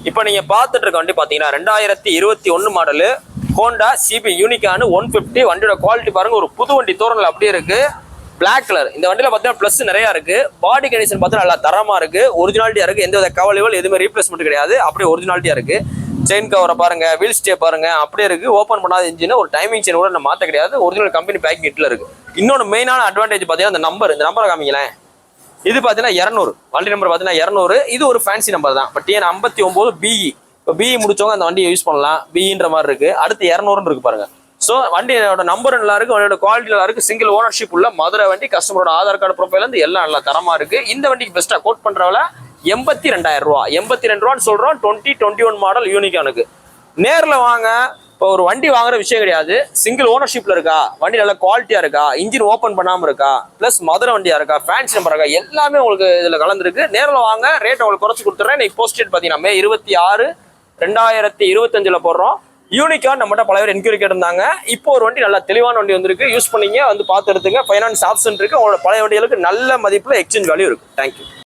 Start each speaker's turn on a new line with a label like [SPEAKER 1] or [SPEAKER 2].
[SPEAKER 1] இப்போ நீங்க பார்த்துட்டு இருக்க வண்டி பாத்தீங்கன்னா 2021 மாடலு ஹோண்டா சிபி யூனிகான் 150. வண்டியோட குவாலிட்டி பாருங்க, ஒரு புது வண்டி தோரணில் அப்படியே இருக்கு. Black colour. இந்த வண்டியில பார்த்தீங்கன்னா ப்ளஸ் நிறைய இருக்கு. பாடி கண்டிஷன் பார்த்தா நல்லா தரமா இருக்கு, ஒரிஜினாலிட்டியா இருக்கு. எந்த வித கவலைகள் எதுவுமே ரீப்ளேஸ்மெண்ட் கிடையாது, அப்படியே ஒரிஜினாலிட்டியா இருக்கு. செயின் கவரை பாருங்க, வீல் ஸ்டே பாருங்க, அப்படியே இருக்கு. ஓப்பன் பண்ணாத இன்ஜின், ஒரு டைமிங் செயின் கூட நம்ம மாற்ற கிடையாது. ஒரிஜினல் கம்பெனி பேக்கிங் கிட்ல இருக்கு. இன்னொன்று மெயினான அட்வான்டேஜ் பார்த்தீங்கன்னா இந்த நம்பரை காமிங்களேன். இது பார்த்தீங்கன்னா 200, வண்டி நம்பர் பார்த்தீங்கன்னா 200. இது ஒரு ஃபேன்சி நம்பர் தான். But TN 59 BE. இப்போ BE முடிச்சவங்க அந்த வண்டியை யூஸ் பண்ணலாம், BEன்ற மாதிரி இருக்கு. அடுத்து 200 இருக்கு பாருங்க. ஸோ வண்டியோட நம்பர் நல்லா இருக்கு, வண்டியோட குவாலிட்டி நல்லா இருக்கு. சிங்கிள் ஓனர்ஷிப் உள்ள மதுரை வண்டி. கஸ்டமரோட ஆதார் கார்டு ப்ரொஃபைல் இருந்து எல்லாம் நல்லா தரமா இருக்கு. இந்த வண்டிக்கு பெஸ்ட்டாக கோட் பண்றவள 82,000 ரூபா. 82 ரூபான்னு சொல்றோம். 2021 மாடல் யூனிகானுக்கு. நேரில் வாங்க. இப்போ ஒரு வண்டி வாங்குற விஷயம் கிடையாது. சிங்கிள் ஓனர்ஷிப்ல இருக்கா, வண்டி நல்ல குவாலிட்டியா இருக்கா, இன்ஜின் ஓப்பன் பண்ணாம இருக்கா, பிளஸ் மதுரை வண்டியா இருக்கா, ஃபேன்சி நம்பர் இருக்கா, எல்லாமே உங்களுக்கு இதுல கலந்துருக்கு. நேரில் வாங்க, ரேட் உங்களுக்கு குறைச்சு கொடுத்துறேன். இன்னைக்கு போஸ்ட் டேட் பார்த்தீங்கன்னா May 26, 2025 போடுறோம். யூனிகான் நம்மகிட்ட பல பேர் என்கொயரி கேட்டிருந்தாங்க. இப்போ ஒரு வண்டி நல்லா தெளிவான வண்டி வந்திருக்கு. யூஸ் பண்ணீங்க, வந்து பார்த்து எடுத்துங்க. ஃபைனான்ஸ் ஆப்ஷன் இருக்கு. உங்களோட பழைய வண்டிகளுக்கு நல்ல மதிப்புல எக்ஸ்சேஞ்ச் வேல்யூ இருக்கு. தேங்க்யூ.